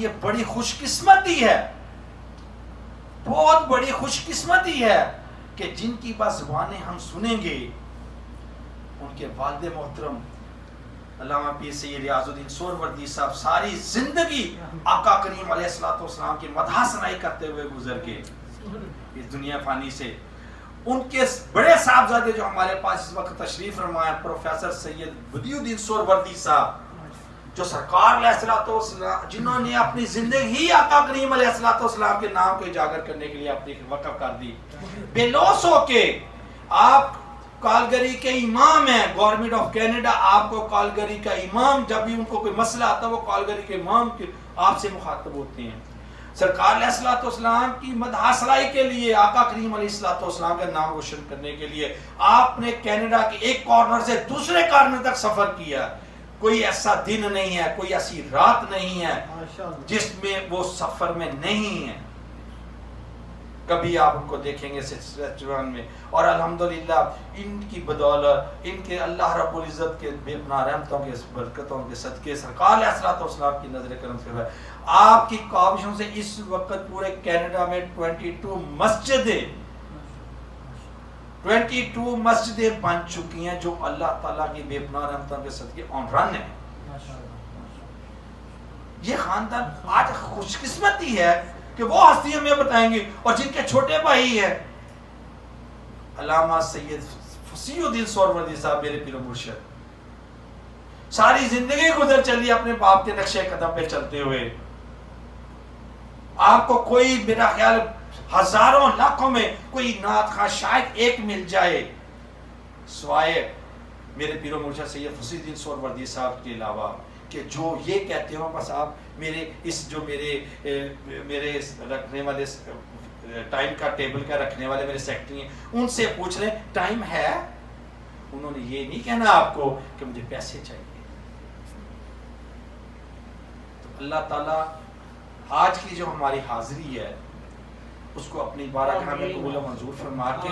یہ بڑی خوش قسمتی ہے، بہت بڑی خوش قسمتی ہے کہ جن کی بس زبانیں ہم سنیں گے، ان کے والد محترم علامہ پیر سید ریاض الدین سہروردی صاحب ساری زندگی آقا کریم علیہ الصلوۃ والسلام کی مدح ثنائی کرتے ہوئے گزر کے اس دنیا فانی سے، ان کے بڑے صاحبزادے جو ہمارے پاس اس وقت تشریف فرما ہے پروفیسر سید بدیع الدین سہروردی صاحب، جو سرکار علیہ الصلوۃ والسلام جنہوں نے اپنی زندگی ہی آقا کریم علیہ الصلوۃ والسلام کے نام کو اجاگر کرنے کے لیے اپنی وقف کر دی، بے لوث ہو کے آپ کالگری کے امام ہیں، گورنمنٹ آف کینیڈا آپ کو کالگری کا امام، جب بھی ان کو کوئی مسئلہ آتا ہے وہ کالگری کے امام آپ سے مخاطب ہوتے ہیں، سرکار علیہ الصلوۃ والسلام کی مدح ثنائی کے لیے، آقا کریم علیہ الصلوۃ والسلام کا نام روشن کرنے کے لیے آپ نے کینیڈا کے ایک کارنر سے دوسرے کارنر تک سفر کیا، کوئی ایسا دن نہیں ہے، کوئی ایسی رات نہیں ہے جس میں وہ سفر میں نہیں ہے، کبھی آپ ان کو دیکھیں گے ریسٹوران میں، اور الحمدللہ ان کی بدولت، ان کے اللہ رب العزت کے بے پناہ رحمتوں کے برکتوں کے صدقے سرکار علیہ الصلوۃ والسلام کی نظر کرم سے ہے، آپ کی کاوشوں سے اس وقت پورے کینیڈا میں 22 مسجدیں بن چکی ہیں جو اللہ تعالیٰ کی بے پناہ رحمتوں کے صدقے آن رن ہیں۔ یہ خاندان آج خوش قسمتی ہے کہ وہ ہستی ہمیں بتائیں گے، اور جن کے چھوٹے بھائی ہیں علامہ سید فصیح الدین سہروردی صاحب میرے پیر و مرشد، ساری زندگی گزر چلی اپنے باپ کے نقشے قدم پہ چلتے ہوئے، آپ کو کوئی میرا خیال ہزاروں لاکھوں میں کوئی نعت خواہ شاید ایک مل جائے سوائے میرے پیر و مرشد سید فصیح الدین سہروردی صاحب کے علاوہ، کہ جو یہ کہتے ہوں بس آپ میرے اس جو میرے رکھنے والے ٹائم کا ٹیبل کا رکھنے والے میرے سیکٹری ہیں، ان سے پوچھ لیں ٹائم ہے، انہوں نے یہ نہیں کہنا آپ کو کہ مجھے پیسے چاہیے۔ تو اللہ تعالیٰ آج کی جو ہماری حاضری ہے اس کو اپنی بارگاہ میں قبول و منظور فرما کے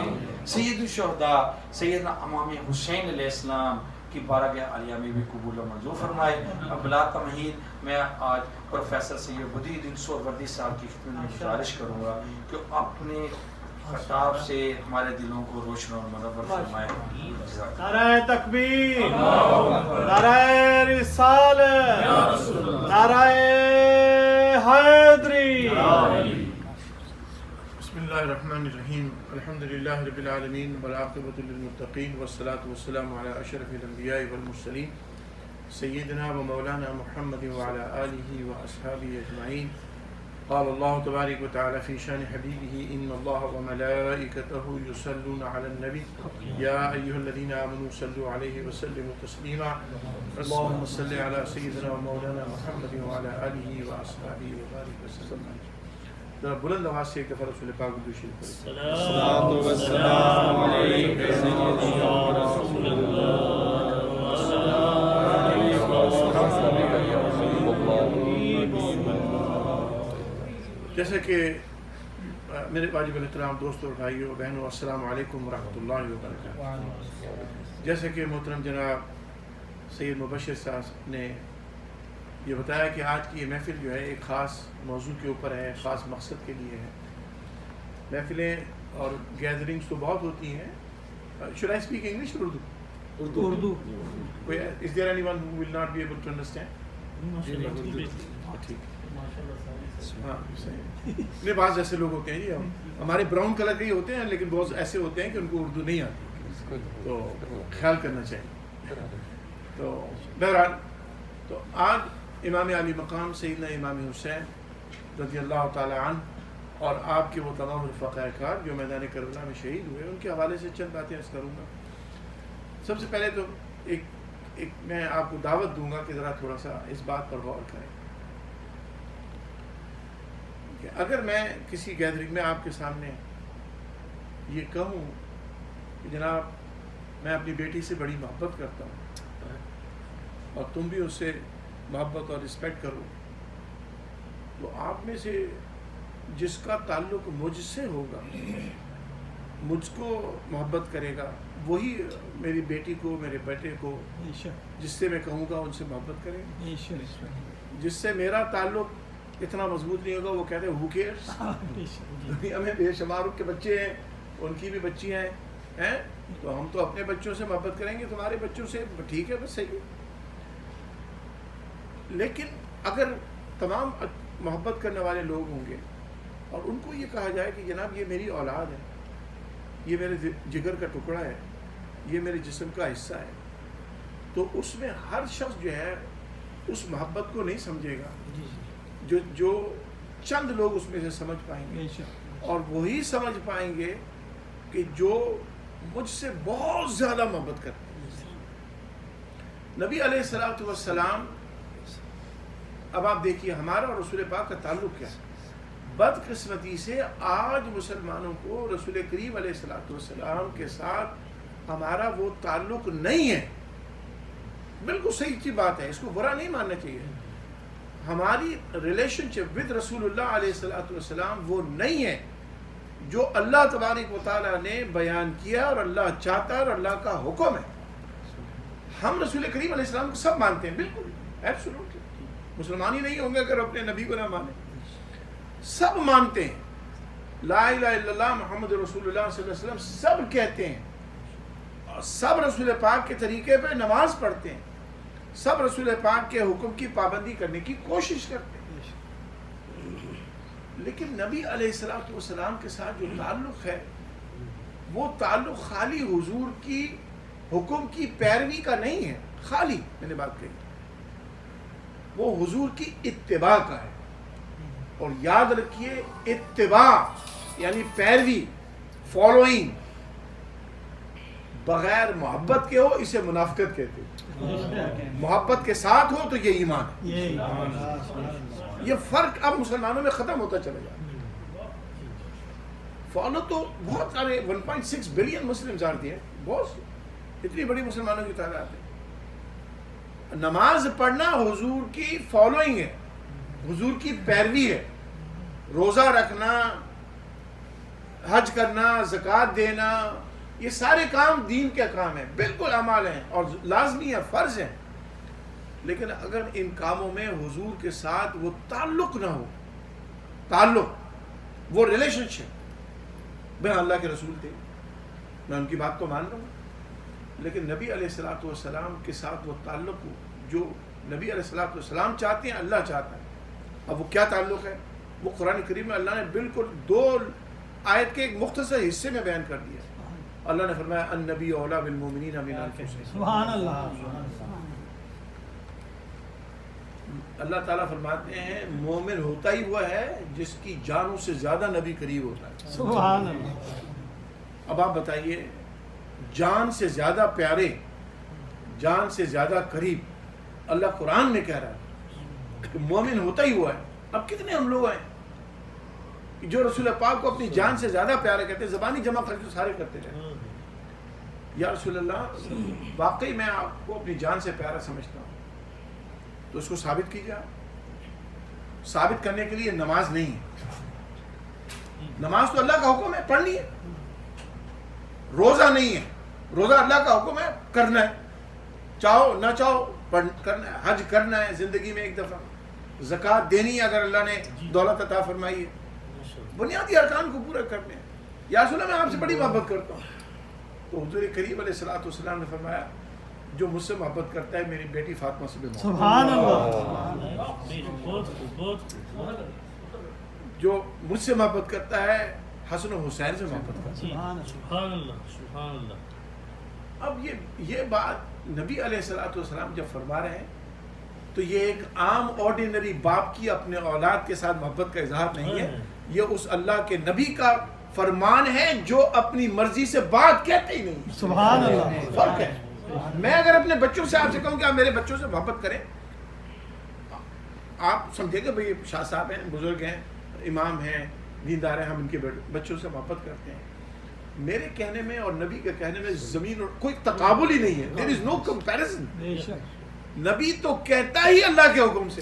سید الشہداء سیدنا امام حسین علیہ السلام کی بارگاہ عالیہ میں بھی قبول و منظور فرمائے۔ بلا تمہید میں آج پروفیسر سید بدیع الدین سہروردی صاحب کی خدمت میں گزارش کروں گا کہ اپنے خطاب سے ہمارے دلوں کو روشن اور منور فرمائے۔ نعرہ تکبیر، نعرہ رسالت، نعرہ حیدری۔ بسم اللہ الرحمن الرحیم، الحمدللہ رب العالمین والعاقبۃ للمتقین والصلاة والسلام علی اشرف الانبیاء والمرسلین سیدنا و مولانا محمد وعلی آلہ واصحابہ اجمعین۔ قال اللہ تبارک و تعالی فی شان حبیبہ ان اللہ وملائکتہ یصلون علی النبی یا ایھا الذین آمنوا صلوا علیہ وسلموا تسلیما۔ اللہم صل علی سیدنا و مولانا محمد وعلی آلہ واصحابہ وبارک وسلم۔ ذرا بلند آواز سے ایک دفعہ رسول پاک کو شریف پڑھیں۔ الصلاۃ والسلام علیک سیدی یا رسول اللہ۔ جیسا کہ میرے واجب الاحترام دوستوں اور بھائیوں بہنوں، السلام علیکم ورحمۃ اللہ وبرکاتہ۔ جیسا کہ محترم جناب سید مبشر صاحب نے یہ بتایا کہ آج کی یہ محفل جو ہے ایک خاص موضوع کے اوپر ہے، خاص مقصد کے لیے ہے۔ محفلیں اور گیدرنگس تو بہت ہوتی ہیں۔ شوڈ آئی اسپیک انگلش اور Urdu? Urdu. Is there anyone who will not be able to understand? ٹھیک، ہاں صحیح۔ نہیں، بعض ایسے لوگ ہوتے ہیں جی، ہمارے براؤن کلر کے ہی ہوتے ہیں لیکن بہت ایسے ہوتے ہیں کہ ان کو اردو نہیں آتی، تو خیال کرنا چاہیے۔ تو بہرحال تو آج امام علی مقام سیدنا امام حسین رضی اللہ تعالی عنہ اور آپ کے وہ تمام رفقائے کار جو میدان کربلا میں شہید ہوئے، ان کے حوالے سے چند باتیں عرض کروں گا۔ سب سے پہلے تو ایک میں آپ کو دعوت دوں گا کہ ذرا تھوڑا سا اس بات پر غور کریں کہ اگر میں کسی گیدرنگ میں آپ کے سامنے یہ کہوں کہ جناب میں اپنی بیٹی سے بڑی محبت کرتا ہوں اور تم بھی اس سے محبت اور رسپیکٹ کرو، تو آپ میں سے جس کا تعلق مجھ سے ہوگا، مجھ کو محبت کرے گا، وہی میری بیٹی کو، میرے بیٹے کو، جس سے میں کہوں گا ان سے محبت کرے گا۔ جس سے میرا تعلق اتنا مضبوط نہیں ہوگا. وہ کہتے ہیں who cares. دنیا میں بے شمار کے بچے ہیں, ان کی بھی بچیاں ہیں, تو ہم تو اپنے بچوں سے محبت کریں گے, تمہارے بچوں سے ٹھیک ہے, بس صحیح ہے. لیکن اگر تمام محبت کرنے والے لوگ ہوں گے اور ان کو یہ کہا جائے کہ جناب یہ میری اولاد ہے, یہ میرے جگر کا ٹکڑا ہے, یہ میرے جسم کا حصہ ہے, تو اس میں ہر شخص جو ہے اس محبت کو نہیں سمجھے گا. جو چند لوگ اس میں سے سمجھ پائیں گے, اور وہی سمجھ پائیں گے کہ جو مجھ سے بہت زیادہ محبت کرتے ہیں. نبی علیہ الصلوۃ والسلام, اب آپ دیکھیے ہمارا اور رسول پاک کا تعلق کیا ہے. بدقسمتی سے آج مسلمانوں کو رسول کریم علیہ الصلوۃ والسلام کے ساتھ ہمارا وہ تعلق نہیں ہے. بالکل صحیح کی بات ہے, اس کو برا نہیں ماننا چاہیے. ہماری ریلیشن شپ ود رسول اللہ علیہ الصلوۃ والسلام وہ نہیں ہے جو اللہ تبارک و تعالیٰ نے بیان کیا اور اللہ چاہتا ہے اور اللہ کا حکم ہے. ہم رسول کریم علیہ السلام کو سب مانتے ہیں, بالکل ایبسولوٹلی. مسلمان ہی نہیں ہوں گے اگر اپنے نبی کو نہ مانیں. سب مانتے ہیں, لا الہ الا اللہ محمد رسول اللہ صلی اللہ علیہ وسلم سب کہتے ہیں, اور سب رسول پاک کے طریقے پہ نماز پڑھتے ہیں, سب رسول پاک کے حکم کی پابندی کرنے کی کوشش کرتے ہیں. لیکن نبی علیہ الصلوۃ والسلام کے ساتھ جو تعلق ہے وہ تعلق خالی حضور کی حکم کی پیروی کا نہیں ہے. خالی میں نے بات کہی, وہ حضور کی اتباع کا ہے. اور یاد رکھیے اتباع یعنی پیروی, فالوئنگ, بغیر محبت کے ہو اسے منافقت کہتے ہیں. محبت کے ساتھ ہو تو یہ ایمان ہے. یہ فرق اب مسلمانوں میں ختم ہوتا چلا جائے. فالو تو بہت سارے 1.6 بلین مسلمز آتے ہیں, بہت اتنی بڑی مسلمانوں کی تعداد ہے. نماز پڑھنا حضور کی فالوئنگ ہے, حضور کی پیروی ہے. روزہ رکھنا, حج کرنا, زکوٰۃ دینا, یہ سارے کام دین کے کام ہیں, بالکل اعمال ہیں اور لازمی ہے, فرض ہیں. لیکن اگر ان کاموں میں حضور کے ساتھ وہ تعلق نہ ہو, تعلق, وہ ریلیشن شپ, میں اللہ کے رسول تھے, میں ان کی بات کو مان رہا ہوں, لیکن نبی علیہ الصلوۃ والسلام کے ساتھ وہ تعلق ہو جو نبی علیہ الصلوۃ والسلام چاہتے ہیں, اللہ چاہتا ہے. اب وہ کیا تعلق ہے, وہ قرآن کریم میں اللہ نے بالکل 2 آیت کے ایک مختصر حصے میں بیان کر دیا. اللہ نے فرمایا النبی اولا بالمؤمنین من انفسہم. سبحان اللہ. اللہ تعالیٰ فرماتے ہیں مومن ہوتا ہی ہوا ہے جس کی جانوں سے زیادہ نبی قریب ہوتا ہے. سبحان اللہ. اب آپ بتائیے, جان سے زیادہ پیارے, جان سے زیادہ قریب اللہ قرآن میں کہہ رہا ہے کہ مومن ہوتا ہی ہوا ہے. اب کتنے ہم لوگ ہیں جو رسول پاک کو اپنی جان سے زیادہ پیارا کرتے ہیں, زبانی جمع کر کے سارے کرتے رہے, یا رسول اللہ واقعی میں آپ کو اپنی جان سے پیارا سمجھتا ہوں, تو اس کو ثابت کیجیے. ثابت کرنے کے لیے نماز نہیں ہے, نماز تو اللہ کا حکم ہے, پڑھنی ہے. روزہ نہیں ہے, روزہ اللہ کا حکم ہے, کرنا ہے, چاہو نہ چاہو کرنا ہے. حج کرنا ہے زندگی میں ایک دفعہ. زکوٰۃ دینی ہے اگر اللہ نے دولت عطا فرمائی ہے. بنیادی ارکان کو پورا کرنے ہیں. یا رسول اللہ میں آپ سے بڑی محبت کرتا ہوں. تو حضور کریم علیہ الصلوۃ والسلام نے فرمایا جو مجھ سے محبت کرتا ہے میری بیٹی فاطمہ سے بھی محبت. سبحان اللہ. جو مجھ سے محبت کرتا ہے حسن و حسین سے محبت کرتا ہے. سبحان اللہ. سبحان اللہ. اب یہ بات نبی علیہ الصلوۃ والسلام جب فرما رہے ہیں تو یہ ایک عام آرڈینری باپ کی اپنے اولاد کے ساتھ محبت کا اظہار نہیں ہے, یہ اس اللہ کے نبی کا فرمان ہے جو اپنی مرضی سے بات کہتے ہی نہیں. سبحان اللہ. فرق ہے. میں اگر اپنے بچوں سے آپ سے کہوں کہ آپ میرے بچوں سے محبت کریں, آپ سمجھے گا بھئی شاہ صاحب ہیں, بزرگ ہیں, امام ہیں, دیندار ہیں, ہم ان کے بچوں سے محبت کرتے ہیں. میرے کہنے میں اور نبی کے کہنے میں زمین اور کوئی تقابل ہی نہیں ہے. There is no comparison. نبی تو کہتا ہی اللہ کے حکم سے,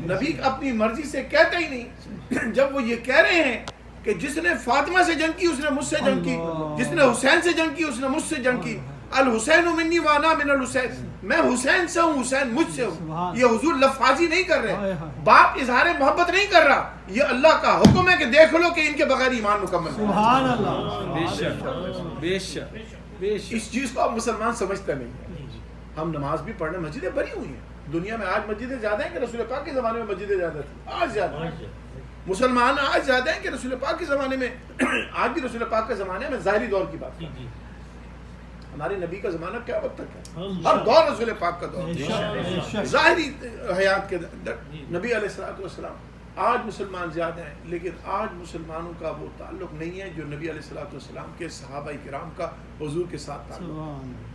نبی اپنی مرضی سے کہتا ہی نہیں. جب وہ یہ کہہ رہے ہیں کہ جس نے فاطمہ سے جنگ کی اس نے مجھ سے جنگ کی, جس نے حسین سے جنگ کی اس نے مجھ سے جنگ کی, الحسین منی وانا من الحسین، میں حسین سے ہوں، حسین مجھ سے ہوں. یہ حضور لفاظی نہیں کر رہے، باپ اظہار محبت نہیں کر رہا، یہ اللہ کا حکم ہے کہ دیکھ لو کہ ان کے بغیر ایمان مکمل ہے. سبحان اللہ. بے شک بے شک بے شک. اس چیز کو اب مسلمان سمجھتا نہیں ہے. ہم نماز بھی پڑھنے، مسجدیں بڑی ہوئی ہیں دنیا میں. آج مسجدیں زیادہ ہیں کہ رسول پاک کے زمانے میں مسجدیں زیادہ تھیں؟ آج زیادہ. مسلمان آج زیادہ ہیں کہ رسول پاک کے زمانے میں. آج بھی رسول پاک کے زمانے میں ظاہری دور کی بات ہے. ہمارے نبی کا زمانہ کیا وقت تک ہے؟ ہر دور رسول پاک کا دور. ظاہری حیات کے اندر نبی علیہ السلام. آج مسلمان زیادہ ہیں لیکن آج مسلمانوں کا وہ تعلق نہیں ہے جو نبی علیہ السلام کے صحابہ کرام کا حضور کے ساتھ تعلق.